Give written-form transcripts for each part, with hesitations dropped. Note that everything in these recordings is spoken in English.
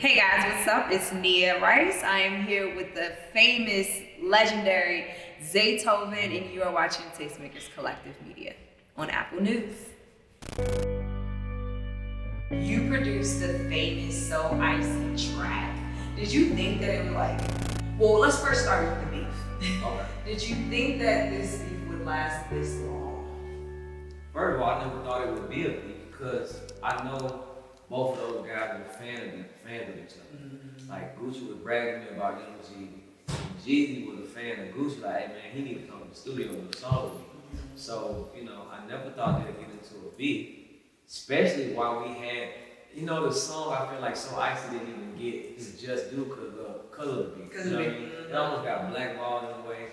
Hey guys, what's up? It's Nia Rice. I am here with the famous, legendary Zaytoven, and you are watching Tastemakers Collective Media on Apple News. You produced the famous So Icy track. Did you think that it would well, let's first start with the beef. Okay. Did you think that this beef would last this long? First of all, I never thought it would be a beef because I know both of those guys were fans of each other. Mm-hmm. Like Gucci was bragging to me about young Jeezy. Jeezy was a fan of Gucci, like, hey man, he need to come to the studio and do a song with me. Mm-hmm. So, I never thought they'd get into a beef, especially while we had, the song I feel like So Icy didn't even get his just due because of the beef. You know what I mean? It almost got blackballed in a way.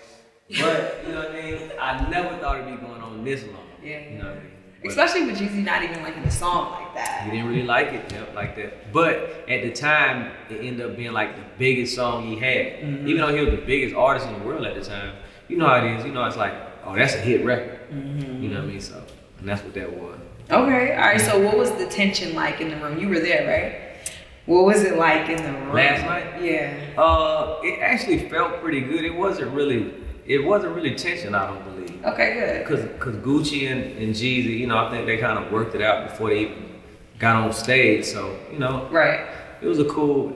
But, you know what I mean? I never thought it'd be going on this long. Yeah. You know what I mean? Especially with Jeezy not even liking the song like that. He didn't really like it, like that. But at the time, it ended up being like the biggest song he had. Mm-hmm. Even though he was the biggest artist in the world at the time, you know how it is. It's like, oh, that's a hit record. Mm-hmm. You know what I mean? So, and that's what that was. Okay, all right. So what was the tension like in the room? You were there, right? What was it like in the room? Last night? Yeah. It actually felt pretty good. It wasn't really tension, I don't believe. Okay, good. Cause Gucci and Jeezy, I think they kind of worked it out before they even got on stage. So, Right. It was a cool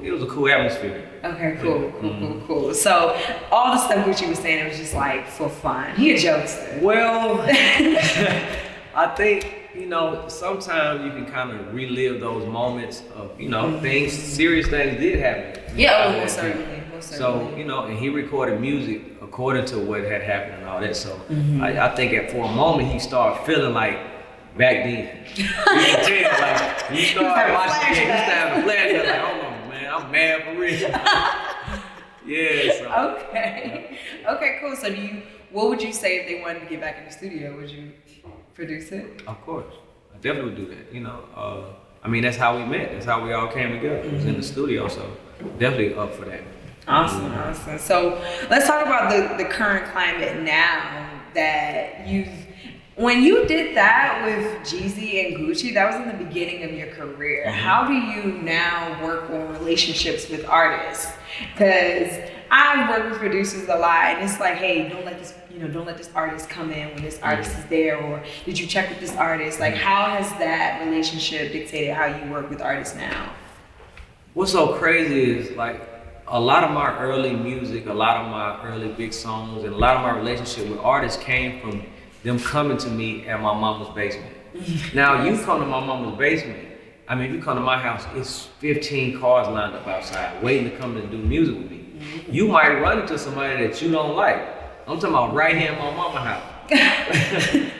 atmosphere. Okay, cool. So all the stuff Gucci was saying, it was just like for fun. He a jokester. Well, I think, sometimes you can kind of relive those moments of, things, serious things did happen. Yeah, most certainly. So, and he recorded music according to what had happened and all that. So I think for a moment he started feeling like back then. You can tell, like, you start watching it, you start having a flashback, like, hold on, man, I'm mad for real. Yeah, so. Okay, cool. So what would you say if they wanted to get back in the studio? Would you produce it? Of course. I definitely would do that, that's how we met. That's how we all came together. It was in the studio, so definitely up for that. Awesome. So let's talk about the current climate now that when you did that with Jeezy and Gucci, that was in the beginning of your career. Mm-hmm. How do you now work on relationships with artists? Because I've worked with producers a lot, and it's like, hey, don't let this artist come in when this artist is there, or did you check with this artist? Like, how has that relationship dictated how you work with artists now? What's so crazy is, like, a lot of my early music, a lot of my early big songs, and a lot of my relationship with artists came from them coming to me at my mama's basement. Now, you come to my mama's basement, if you come to my house, it's 15 cars lined up outside waiting to come and do music with me. Mm-hmm. You might run into somebody that you don't like. I'm talking about right here in my mama's house.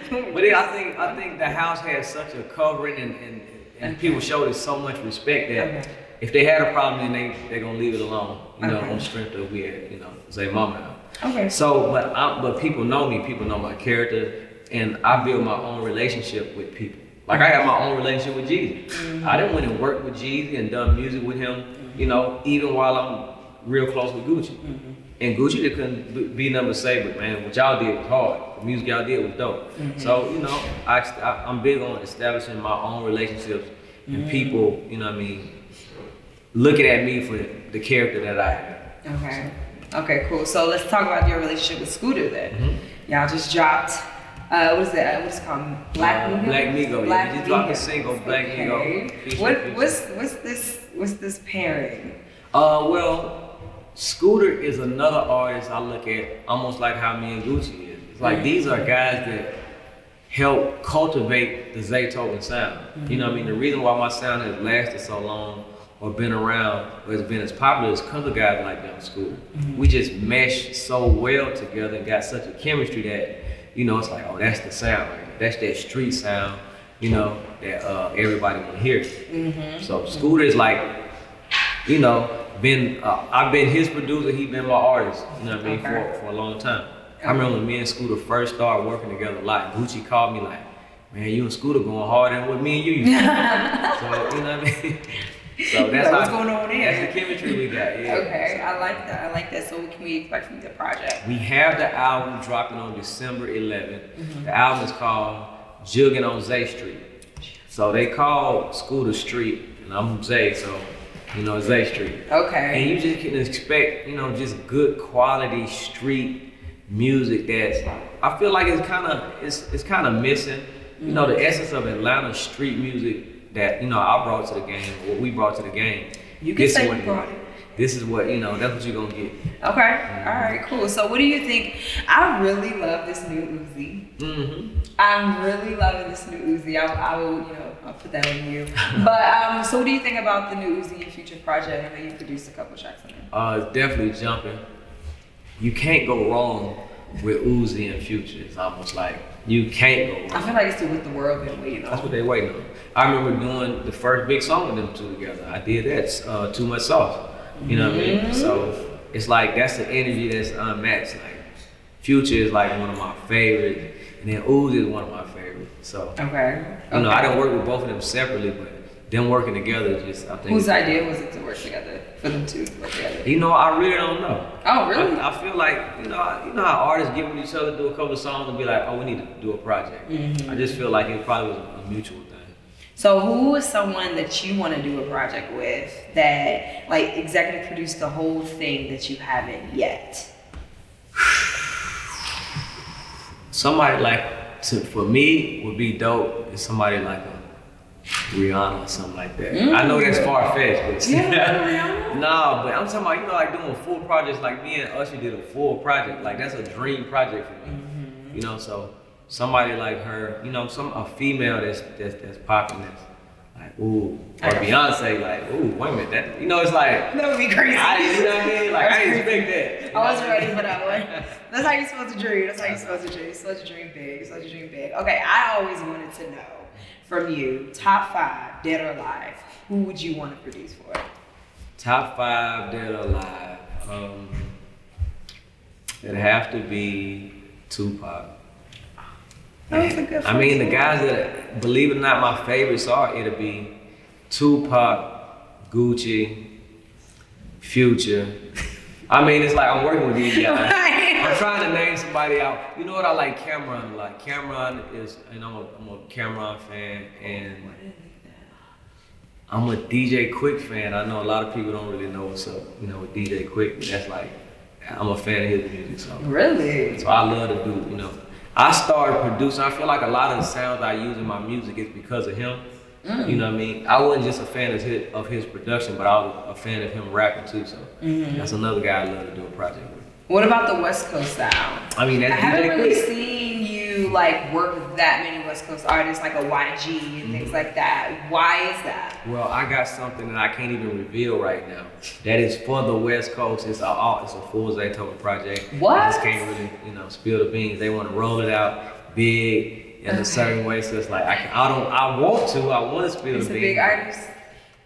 But I think the house has such a covering and people showed it so much respect that if they had a problem, then they're gonna leave it alone, on the strength of we had, say mama house. Okay. So, but people know me, people know my character, and I build my own relationship with people. Like I have my own relationship with Jeezy. Mm-hmm. I didn't went and worked with Jeezy and done music with him, even while I'm real close with Gucci. Mm-hmm. And Gucci, they couldn't be nothing to say, but man, what y'all did was hard. The music y'all did was dope. Mm-hmm. So, I'm big on establishing my own relationships and people, looking at me for the character that I have. Okay, cool. So let's talk about your relationship with Scooter then. Mm-hmm. Y'all just dropped, what is it called? Black Migo? Black Migo. You just dropped a single, Black Migo. What's this pairing? Well, Scooter is another artist I look at almost like how me and Gucci is. It's like these are guys that help cultivate the Zaytoven sound. Mm-hmm. The reason why my sound has lasted so long or been around or has been as popular is because of guys like Young Scooter. Mm-hmm. We just meshed so well together and got such a chemistry that, it's like, oh, that's the sound. Right? That's that street sound, that everybody want to hear. Mm-hmm. So Scooter is like, I've been his producer, he's been my artist, for a long time. I remember when me and Scooter first started working together a lot. Gucci called me like, man, you and Scooter going harder than what me and you used to. So, you know what I mean? So that's what's going on there. That's the chemistry we got, yeah. Okay, I like that. So what can we expect from the project? We have the album dropping on December 11th. Mm-hmm. The album is called Juggin' on Zay Street. So they call Scooter Street, and I'm Zay, so You know, Zay Street. Okay. And you just can expect, you know, just good quality street music that's, I feel like it's kind of missing. You know, the essence of Atlanta street music that, you know, I brought to the game, what we brought to the game. You can say you brought it. This is what, you know, that's what you're gonna get. Okay, all right, cool. So what do you think? I really love this new Uzi. I'm really loving this new Uzi. I will, you know, I'll put that on you. But so what do you think about the new Uzi and Future project? I know you produced a couple tracks on it. It's definitely jumping. You can't go wrong with Uzi and Future. It's almost like you can't go wrong. I feel like it's what the world been waiting on. That's what they waiting on. I remember doing the first big song with them two together. I did that, Too Much Sauce. You know what I mean? So it's like that's the energy that's unmatched. Like Future is like one of my favorites, and then Uzi is one of my favorites. So you know, I didn't work with both of them separately, but them working together just I think. Whose idea was it to work together for them two to work together? You know, I really don't know. Oh, really? I feel like you know how artists get with each other, do a couple of songs, and be like, oh, we need to do a project. I just feel like it probably was a mutual thing. So who is someone that you want to do a project with that like executive produced the whole thing that you haven't yet? Somebody like, for me, would be dope is somebody like a Rihanna or something like that. I know that's far-fetched, but nah, but I'm talking about, you know, like doing full projects, like me and Usher did a full project. Like that's a dream project for me. You know, so somebody like her, you know, a female that's popping, that's like, ooh, or Beyonce, like, ooh, wait a minute, that, you know, it's like, that would be crazy. You know what I mean? Like, I didn't expect that. I wasn't ready for that one. That's how you're supposed to dream. That's how you're supposed to dream. You're supposed to dream big. You're supposed to dream big. Okay, I always wanted to know from you, top 5, dead or alive, who would you want to produce for? Top 5, dead or alive. It'd have to be Tupac. That was a good I mean, the guys that, believe it or not, my favorites are, it'll be Tupac, Gucci, Future. I mean, it's like I'm working with these guys. I'm trying to name somebody out. You know what I like Cameron a lot. Cameron is, and I'm a Cameron fan, and I'm a DJ Quick fan. I know a lot of people don't really know what's up, you know, with DJ Quick, but that's like, I'm a fan of his music, so. Really? So I love to do, you know. I started producing. I feel like a lot of the sounds I use in my music is because of him. You know what I mean? I wasn't just a fan of his production, but I was a fan of him rapping too. So that's another guy I love to do a project with. What about the West Coast sound? I mean, that's I haven't really seen you like work with that many West Coast artists, like a YG and things like that. Why is that? Well, I got something that I can't even reveal right now. That is for the West Coast. It's a full Zaytoven project. What? I just can't really, you know, spill the beans. They want to roll it out big in a certain way. So it's like I want to spill the beans. It's a big artist.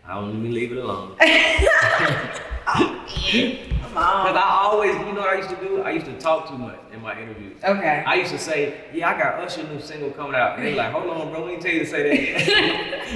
I don't let me leave it alone. Come on. Because I always, you know what I used to do? I used to talk too much in my interviews. Okay. I used to say, yeah, I got Usher new single coming out. And they like, hold on, bro, we didn't tell you to say that.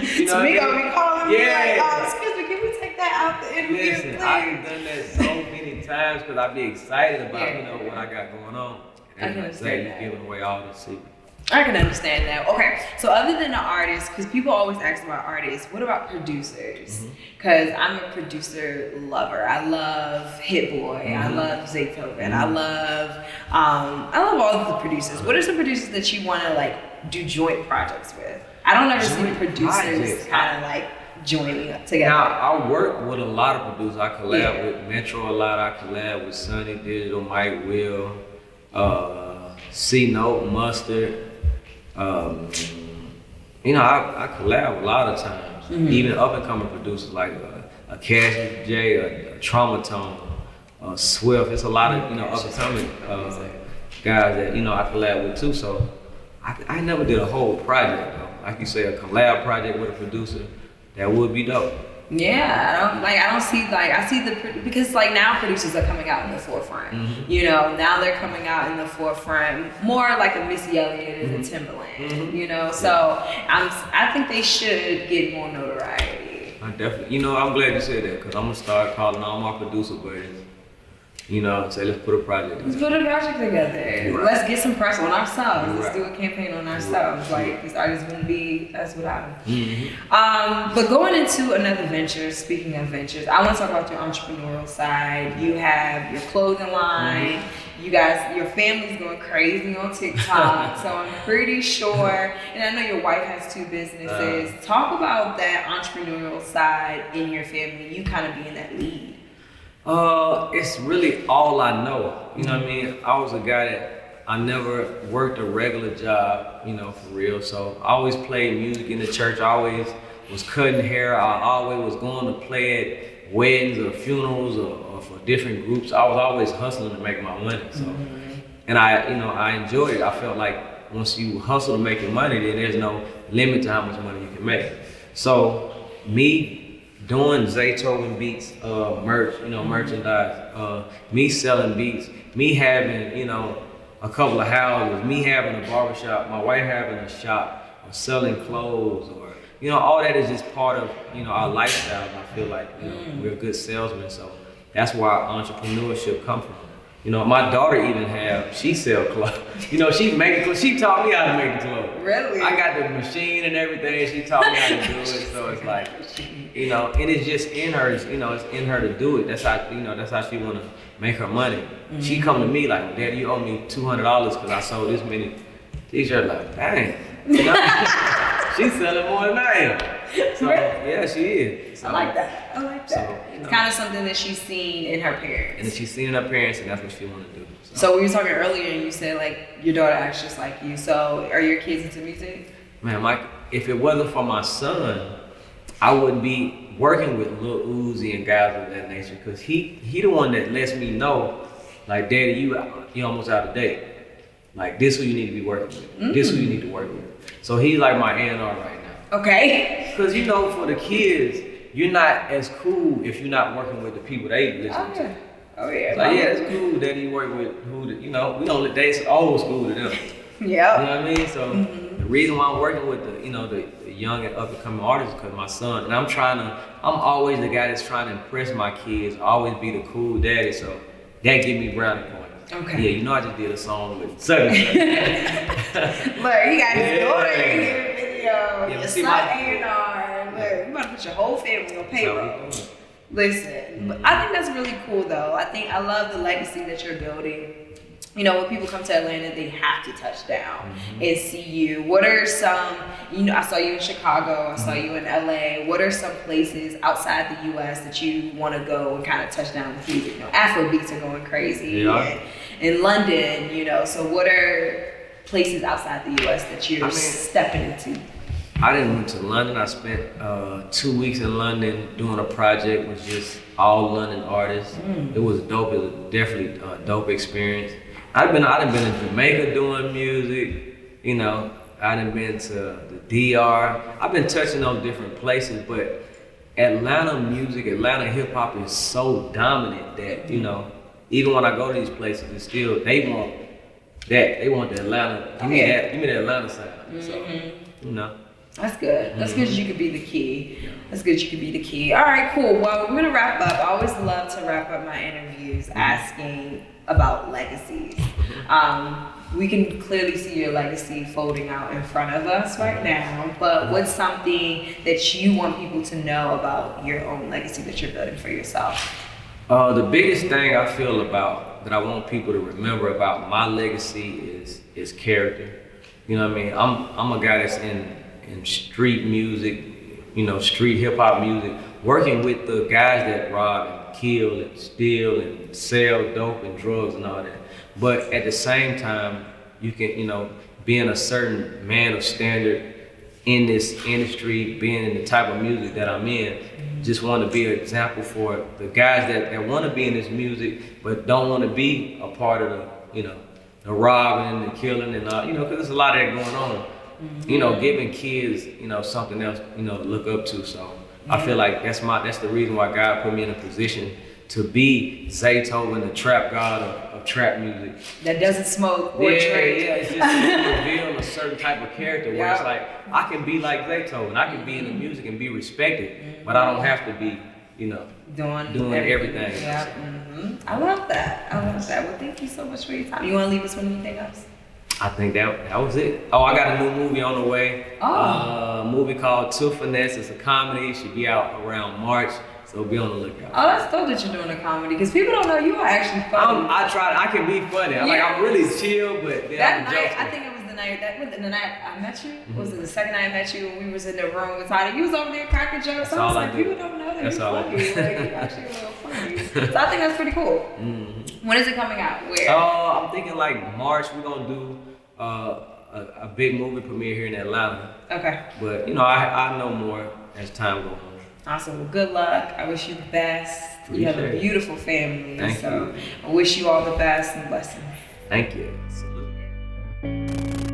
You know so we gonna be calling me like, oh, Yeah. excuse me, can we take that out the interview, Listen, please? I've done that so many times because I be excited about, you know, what I got going on. I can And like say, understand you're giving away all the secrets. I can understand that. Okay, so other than the artists, because people always ask about artists, what about producers? Because I'm a producer lover. I love Hit Boy. I love Zaytoven. I love all of the producers. What are some producers that you want to like do joint projects with? I don't ever see producers kind of like joining up together. Now, I work with a lot of producers. I collab with Metro a lot. I collab with Sunny Digital, Mike Will, C-Note, Mustard. You know, I collab a lot of times. Even up and coming producers like a Cash J, a Traumatone, Swift. It's a lot of, you know, up and coming guys that, you know, I collab with too. So I never did a whole project though. Like you say, a collab project with a producer, that would be dope. Yeah, I see because like now producers are coming out in the forefront. You know, now they're coming out in the forefront more like a Missy Elliott and a Timberland. You know, so I think they should get more notoriety. I definitely, you know, I'm glad you said that because I'm gonna start calling all my producer buddies You know, say let's put a project Let's together. put a project together. Right. Let's get some press on ourselves. Right. Let's do a campaign on ourselves. Right. Like, these artists wouldn't be us without them. Mm-hmm. But going into another venture, speaking of ventures, I want to talk about your entrepreneurial side. You have your clothing line. You guys, your family's going crazy on TikTok. So I'm pretty sure, and I know your wife has 2 businesses. Talk about that entrepreneurial side in your family. You kind of being that lead. It's really all I know. You know what I mean? I was a guy that I never worked a regular job, you know, for real. So I always played music in the church. I always was cutting hair. I always was going to play at weddings or funerals or for different groups. I was always hustling to make my money. So, and I enjoyed it. I felt like once you hustle to make your money, then there's no limit to how much money you can make. So me doing Zaytoven beats, merch, you know, merchandise, me selling beats, me having, you know, a couple of houses, me having a barbershop, my wife having a shop, or selling clothes, or, you know, all that is just part of, you know, our lifestyle. And I feel like, you know, we're good salesmen, so that's where our entrepreneurship comes from. You know, my daughter even she sell clothes. You know, she taught me how to make the clothes. Really? I got the machine and everything. She taught me how to do it. So it's like, you know, and it's just in her. You know, it's in her to do it. That's how, you know, that's how she wanna make her money. She come to me like, Daddy, you owe me $200 because I sold this many t-shirts. Like, dang. You know? She's selling more than I am. So yeah, she is. So, I like that. I like that. So, you know, it's kind of something that she's seen in her parents. and then she's seen in her parents, and that's what she want to do. So we were talking earlier, and you said like your daughter acts just like you. So are your kids into music? Man, Mike, if it wasn't for my son, I wouldn't be working with Lil Uzi and guys of that nature, because he the one that lets me know, like, Daddy, you almost out of date. Like, this who you need to be working with. This who you need to work with. So he's like my A&R right now. Okay. Because, you know, for the kids, you're not as cool if you're not working with the people they listen to. Oh yeah. Like, yeah, it's cool that you work with you know, we don't, they old school to them. Yeah. You know what I mean? So the reason why I'm working with the young and up and coming artists is because my son, and I'm always the guy that's trying to impress my kids, always be the cool daddy. So that give me brownie points. Okay. Yeah, you know, I just did a song with Southern. Look, he got his daughter in here video. Yeah, Your see, son A&R. Look, you about to put your whole family on payroll. Listen, but I think that's really cool though. I love the legacy that you're building. You know, when people come to Atlanta, they have to touch down and see you. What are some, you know, I saw you in Chicago, I saw you in LA. What are some places outside the US that you want to go and kind of touch down with music? You know, Afro beats are going crazy. Yeah. In London, you know, so what are places outside the US that you're stepping into? I didn't went to London. I spent 2 weeks in London doing a project with just all London artists. It was dope. It was definitely a dope experience. I've been in Jamaica doing music. You know, I done been to the DR. I've been touching on different places, but Atlanta music, Atlanta hip hop is so dominant that, you know, even when I go to these places, it's still, they want that. They want the Atlanta. Give me the Atlanta sound. So, you know. That's good. That's good that you could be the key. That's good you could be the key. All right, cool. Well, we're gonna wrap up. I always love to wrap up my interviews asking about legacies. We can clearly see your legacy folding out in front of us right now, but what's something that you want people to know about your own legacy that you're building for yourself? The biggest thing I feel about, that I want people to remember about my legacy is character. You know what I mean? I'm a guy that's in street music, you know, street hip hop music, working with the guys that rob and kill and steal and sell dope and drugs and all that. But at the same time, you can, you know, being a certain man of standard in this industry, being in the type of music that I'm in, just want to be an example for the guys that want to be in this music, but don't want to be a part of the, you know, the robbing and the killing and all, you know, because there's a lot of that going on. You know, giving kids, you know, something else, you know, to look up to. So I feel like that's the reason why God put me in a position to be Zaytoven, the trap god of trap music. That doesn't smoke or drink. Yeah, it's just to reveal a certain type of character where it's like, I can be like Zaytoven, I can be in the music and be respected, but I don't have to be doing everything. Yeah. I love that. Well, thank you so much for your time. You want to leave us with anything else? I think that was it. Oh, I got a new movie on the way. A movie called To Finesse. It's a comedy. It should be out around March. So be on the lookout. Oh, that's dope that you're doing a comedy because people don't know you are actually funny. I can be funny. I'm really chill, but that night, I think it was the night I met you. Was it the second night I met you when we was in the room with Toddy? You was over there cracking jokes. I was like, people don't know that you're funny. Like, you're actually a little funny. So I think that's pretty cool. When is it coming out? Where? I'm thinking like March. We're gonna do a big movie premiere here in Atlanta. Okay. But I know more as time goes on. Awesome. Well, good luck. I wish you the best. You have a beautiful family. Thank you. I wish you all the best and blessings. Thank you. Salute.